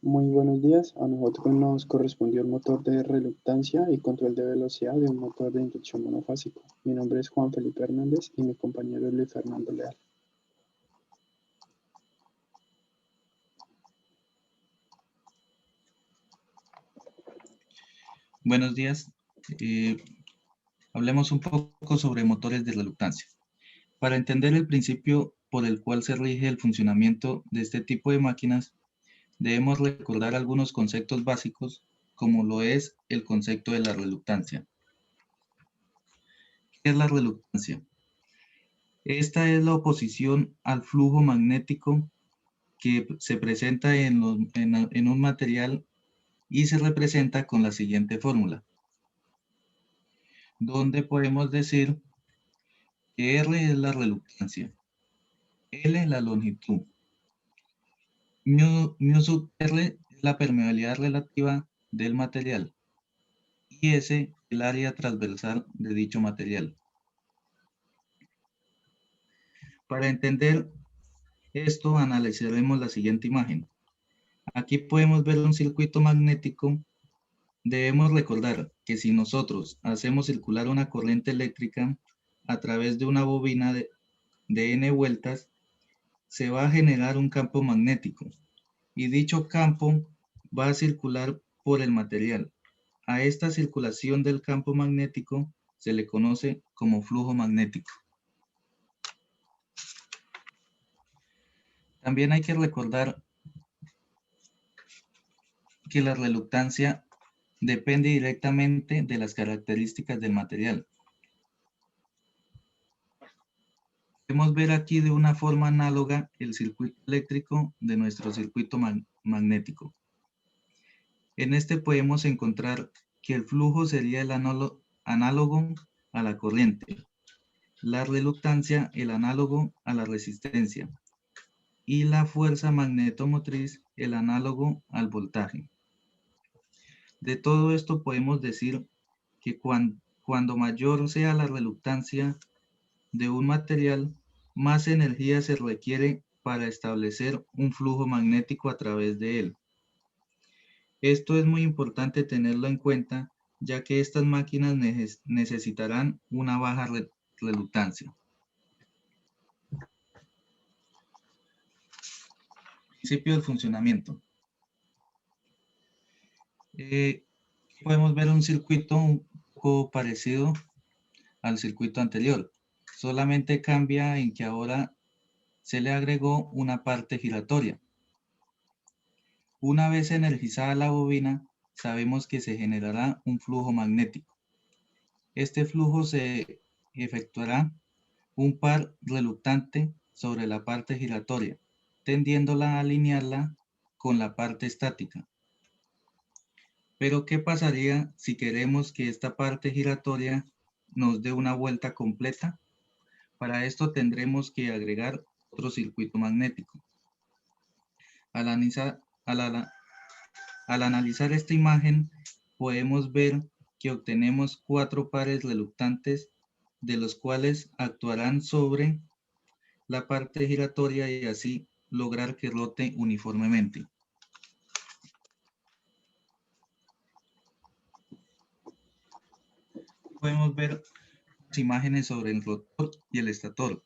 Muy buenos días. A nosotros nos correspondió el motor de reluctancia y control de velocidad de un motor de inducción monofásico. Mi nombre es Juan Felipe Hernández y mi compañero es Luis Fernando Leal. Buenos días. Eh, Hablemos un poco sobre motores de reluctancia. Para entender el principio por el cual se rige el funcionamiento de este tipo de máquinas, debemos recordar algunos conceptos básicos, como lo es el concepto de la reluctancia. ¿Qué es la reluctancia? Esta es la oposición al flujo magnético que se presenta en un material y se representa con la siguiente fórmula, donde podemos decir que R es la reluctancia, L la longitud, mu sub R es la permeabilidad relativa del material y S el área transversal de dicho material. Para entender esto, analizaremos la siguiente imagen. Aquí podemos ver un circuito magnético. Debemos recordar que si nosotros hacemos circular una corriente eléctrica a través de una bobina de n vueltas, se va a generar un campo magnético y dicho campo va a circular por el material. A esta circulación del campo magnético se le conoce como flujo magnético. También hay que recordar que la reluctancia depende directamente de las características del material. Podemos ver aquí de una forma análoga el circuito eléctrico de nuestro circuito magnético. En este podemos encontrar que el flujo sería el análogo a la corriente, la reluctancia el análogo a la resistencia y la fuerza magnetomotriz el análogo al voltaje. De todo esto podemos decir que cuando mayor sea la reluctancia de un material, más energía se requiere para establecer un flujo magnético a través de él. Esto es muy importante tenerlo en cuenta, ya que estas máquinas necesitarán una baja reluctancia. Principio del funcionamiento. Podemos ver un circuito un poco parecido al circuito anterior, solamente cambia en que ahora se le agregó una parte giratoria. Una vez energizada la bobina, sabemos que se generará un flujo magnético. Este flujo se efectuará un par reluctante sobre la parte giratoria, tendiéndola a alinearla con la parte estática. Pero ¿qué pasaría si queremos que esta parte giratoria nos dé una vuelta completa? Para esto tendremos que agregar otro circuito magnético. Al analizar esta imagen, podemos ver que obtenemos 4 pares reluctantes, de los cuales actuarán sobre la parte giratoria y así lograr que rote uniformemente. Podemos ver las imágenes sobre el rotor y el estator.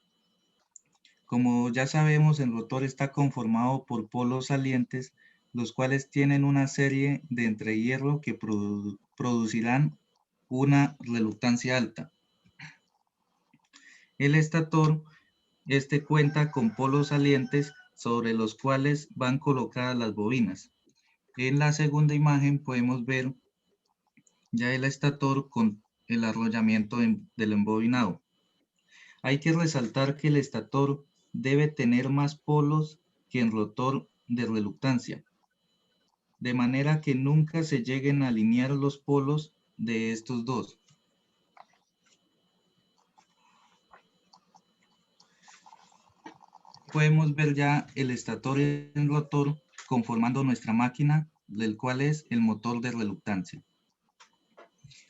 Como ya sabemos, el rotor está conformado por polos salientes, los cuales tienen una serie de entrehierro que producirán una reluctancia alta. El estator, cuenta con polos salientes sobre los cuales van colocadas las bobinas. En la segunda imagen podemos ver ya el estator con el arrollamiento del embobinado. Hay que resaltar que el estator debe tener más polos que el rotor de reluctancia, de manera que nunca se lleguen a alinear los polos de estos dos. Podemos ver ya el estator y el rotor conformando nuestra máquina, del cual es el motor de reluctancia,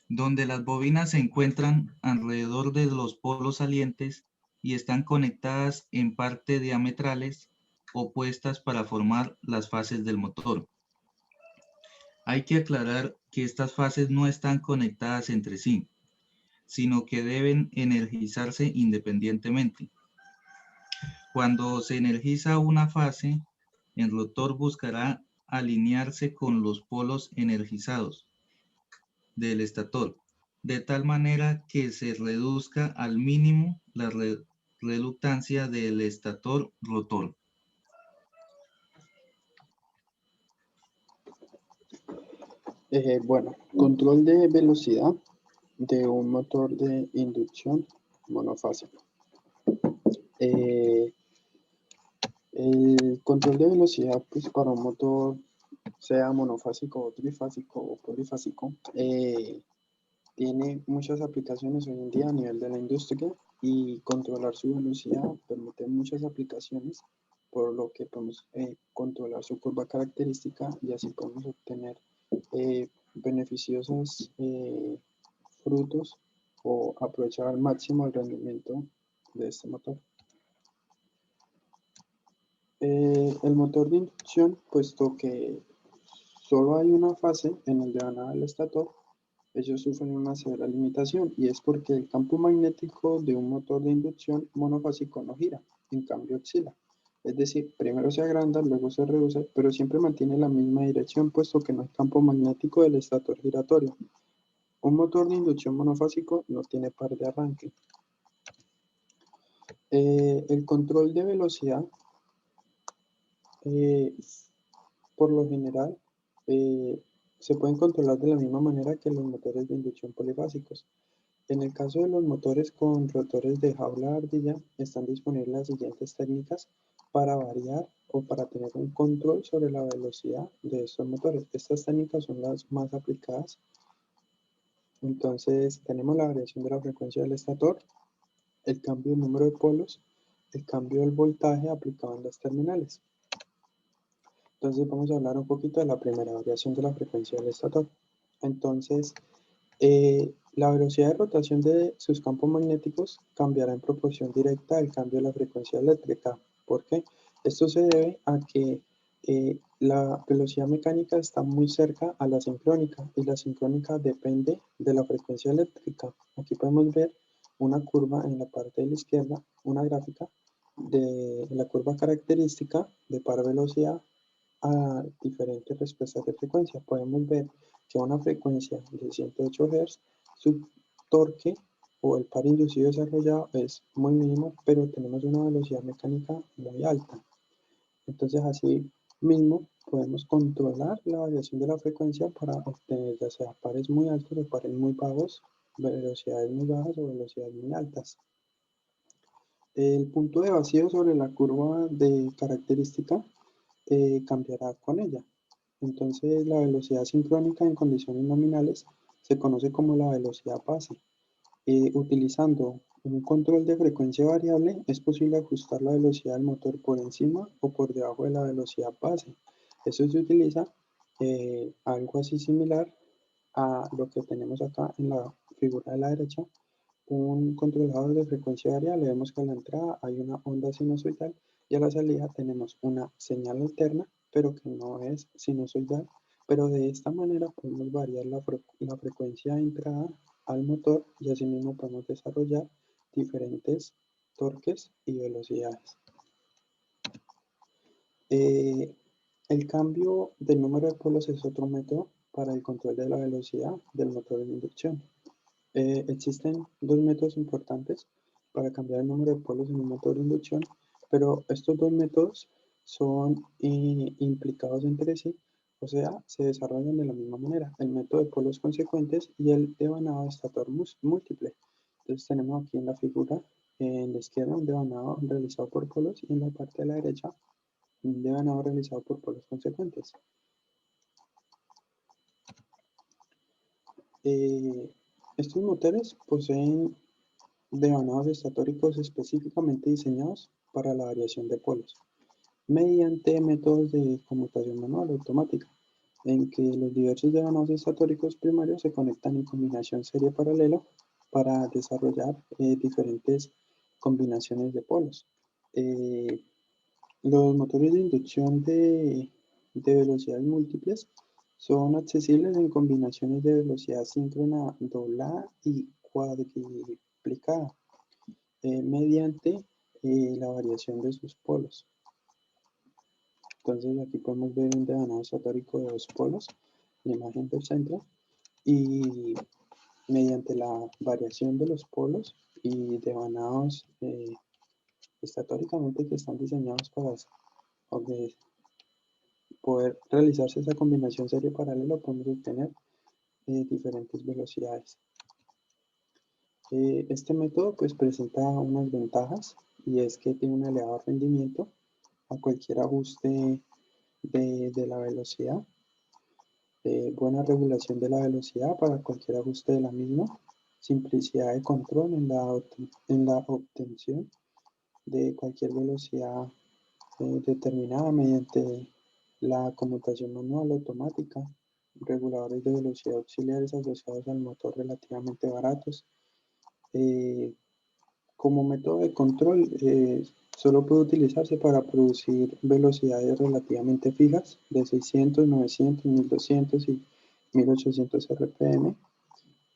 donde las bobinas se encuentran alrededor de los polos salientes y están conectadas en parte diametrales opuestas para formar las fases del motor. Hay que aclarar que estas fases no están conectadas entre sí, sino que deben energizarse independientemente. Cuando se energiza una fase, el rotor buscará alinearse con los polos energizados del estator, de tal manera que se reduzca al mínimo la reluctancia del estator rotor. Bueno, control de velocidad de un motor de inducción monofásico. El control de velocidad, pues para un motor, sea monofásico o trifásico o polifásico, tiene muchas aplicaciones hoy en día a nivel de la industria y controlar su velocidad permite muchas aplicaciones, por lo que podemos controlar su curva característica y así podemos obtener beneficiosos frutos o aprovechar al máximo el rendimiento de este motor. El motor de inducción, puesto que solo hay una fase en el devanado del estator, ellos sufren una severa limitación y es porque el campo magnético de un motor de inducción monofásico no gira, en cambio oscila. Es decir, primero se agranda, luego se reduce, pero siempre mantiene la misma dirección puesto que no hay campo magnético del estator giratorio. Un motor de inducción monofásico no tiene par de arranque. El control de velocidad, eh, por lo general, se pueden controlar de la misma manera que los motores de inducción polifásicos. En el caso de los motores con rotores de jaula de ardilla, están disponibles las siguientes técnicas para variar o para tener un control sobre la velocidad de estos motores. Estas técnicas son las más aplicadas. Entonces, tenemos la variación de la frecuencia del estator, el cambio del número de polos, el cambio del voltaje aplicado en las terminales. Entonces, vamos a hablar un poquito de la primera variación de la frecuencia del estator. Entonces, la velocidad de rotación de sus campos magnéticos cambiará en proporción directa al cambio de la frecuencia eléctrica. ¿Por qué? Esto se debe a que la velocidad mecánica está muy cerca a la sincrónica y la sincrónica depende de la frecuencia eléctrica. Aquí podemos ver una curva en la parte de la izquierda, una gráfica de la curva característica de par velocidad a diferentes respuestas de frecuencia. Podemos ver que a una frecuencia de 108 Hz, su torque o el par inducido desarrollado es muy mínimo, pero tenemos una velocidad mecánica muy alta. Entonces, así mismo podemos controlar la variación de la frecuencia para obtener ya sea pares muy altos o pares muy bajos, velocidades muy bajas o velocidades muy altas. El punto de vacío sobre la curva de característica cambiará con ella. Entonces, la velocidad sincrónica en condiciones nominales se conoce como la velocidad base. Utilizando un control de frecuencia variable, es posible ajustar la velocidad del motor por encima o por debajo de la velocidad base. Eso se utiliza algo así similar a lo que tenemos acá en la figura de la derecha, un controlador de frecuencia variable. Vemos que a la entrada hay una onda sinusoidal y a la salida tenemos una señal alterna, pero que no es sinusoidal. Pero de esta manera podemos variar la frecuencia de entrada al motor y asimismo podemos desarrollar diferentes torques y velocidades. El cambio del número de polos es otro método para el control de la velocidad del motor de inducción. Existen dos métodos importantes para cambiar el número de polos en un motor de inducción, pero estos dos métodos son implicados entre sí, o sea, se desarrollan de la misma manera, el método de polos consecuentes y el devanado de estator múltiple. Entonces tenemos aquí en la figura, en la izquierda, un devanado realizado por polos y en la parte de la derecha, un devanado realizado por polos consecuentes. Estos motores poseen devanados estatóricos específicamente diseñados para la variación de polos, mediante métodos de conmutación manual automática, en que los diversos devanados estatóricos primarios se conectan en combinación serie paralelo para desarrollar diferentes combinaciones de polos. Los motores de inducción de velocidades múltiples Son accesibles en combinaciones de velocidad síncrona doblada y cuadriplicada mediante la variación de sus polos. Entonces aquí podemos ver un devanado estático de dos polos, la imagen del centro, y mediante la variación de los polos y devanados estatóricamente que están diseñados para poder realizarse esa combinación serie paralela, podemos obtener diferentes velocidades. Este método pues presenta unas ventajas y es que tiene un elevado rendimiento a cualquier ajuste de la velocidad, buena regulación de la velocidad para cualquier ajuste de la misma, simplicidad de control en la obtención de cualquier velocidad determinada mediante la conmutación manual automática, reguladores de velocidad auxiliares asociados al motor relativamente baratos. Como método de control, solo puede utilizarse para producir velocidades relativamente fijas de 600, 900, 1200 y 1800 RPM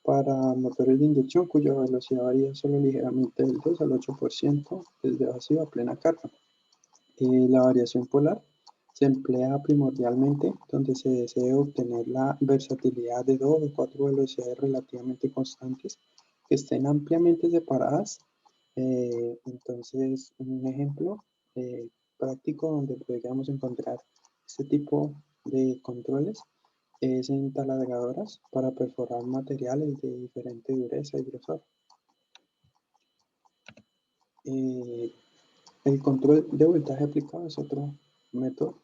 para motores de inducción cuya velocidad varía solo ligeramente del 2 al 8% desde vacío a plena carga. La variación polar se emplea primordialmente donde se desee obtener la versatilidad de 2 o 4 velocidades relativamente constantes que estén ampliamente separadas. Entonces, un ejemplo práctico donde podríamos encontrar este tipo de controles es en taladradoras para perforar materiales de diferente dureza y grosor. El control de voltaje aplicado es otro método.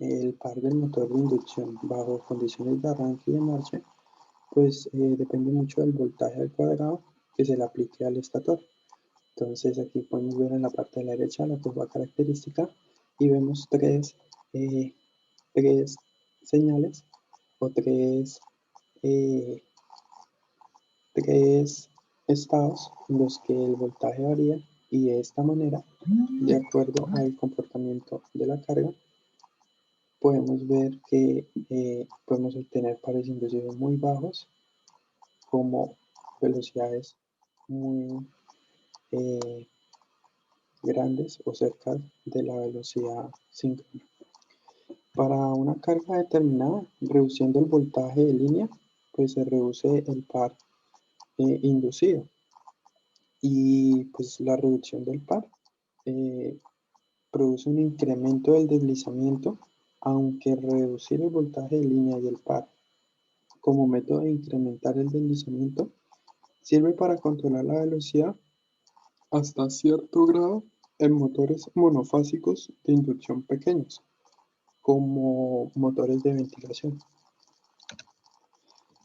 El par del motor de inducción bajo condiciones de arranque y de marcha, pues depende mucho del voltaje al cuadrado que se le aplique al estator. Entonces aquí podemos ver en la parte de la derecha la curva característica y vemos tres señales o tres estados en los que el voltaje varía y de esta manera, de acuerdo al comportamiento de la carga, podemos ver que podemos obtener pares inducidos muy bajos como velocidades muy grandes o cerca de la velocidad síncrona. Para una carga determinada, reduciendo el voltaje de línea, pues se reduce el par inducido y pues la reducción del par produce un incremento del deslizamiento, aunque reducir el voltaje de línea y el par como método de incrementar el deslizamiento sirve para controlar la velocidad hasta cierto grado en motores monofásicos de inducción pequeños, como motores de ventilación.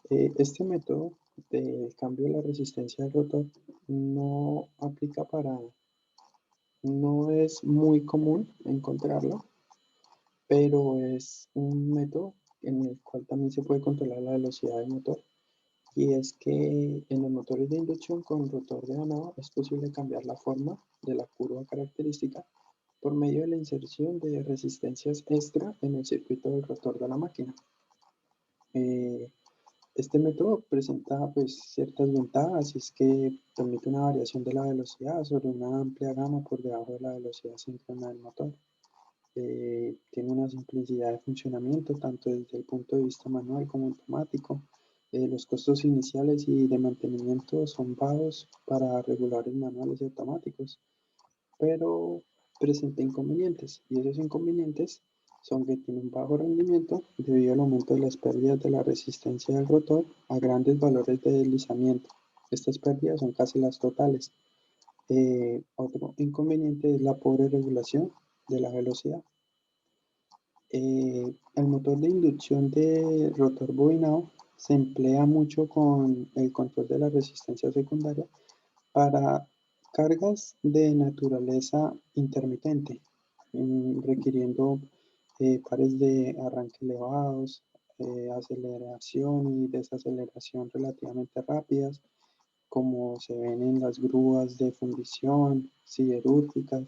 Este método de cambio de la resistencia del rotor no aplica no es muy común encontrarlo, pero es un método en el cual también se puede controlar la velocidad del motor. Y es que en los motores de inducción con rotor de ganado es posible cambiar la forma de la curva característica por medio de la inserción de resistencias extra en el circuito del rotor de la máquina. Este método presenta pues ciertas ventajas y es que permite una variación de la velocidad sobre una amplia gama por debajo de la velocidad síncrona del motor. Tiene una simplicidad de funcionamiento tanto desde el punto de vista manual como automático. Los costos iniciales y de mantenimiento son bajos para reguladores manuales y automáticos, pero presenta inconvenientes y esos inconvenientes son que tiene un bajo rendimiento debido al aumento de las pérdidas de la resistencia del rotor a grandes valores de deslizamiento. Estas pérdidas son casi las totales. Otro inconveniente es la pobre regulación de la velocidad. El motor de inducción de rotor bobinado se emplea mucho con el control de la resistencia secundaria para cargas de naturaleza intermitente, requiriendo pares de arranque elevados, aceleración y desaceleración relativamente rápidas, como se ven en las grúas de fundición siderúrgicas,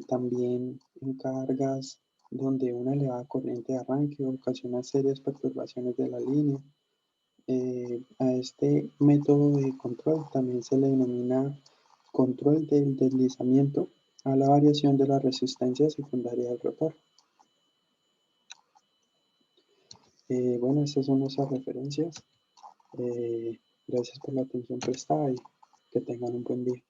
también en cargas donde una elevada corriente de arranque ocasiona serias perturbaciones de la línea. A este método de control también se le denomina control del deslizamiento a la variación de la resistencia secundaria del rotor. Bueno, estas son nuestras referencias. Gracias por la atención prestada y que tengan un buen día.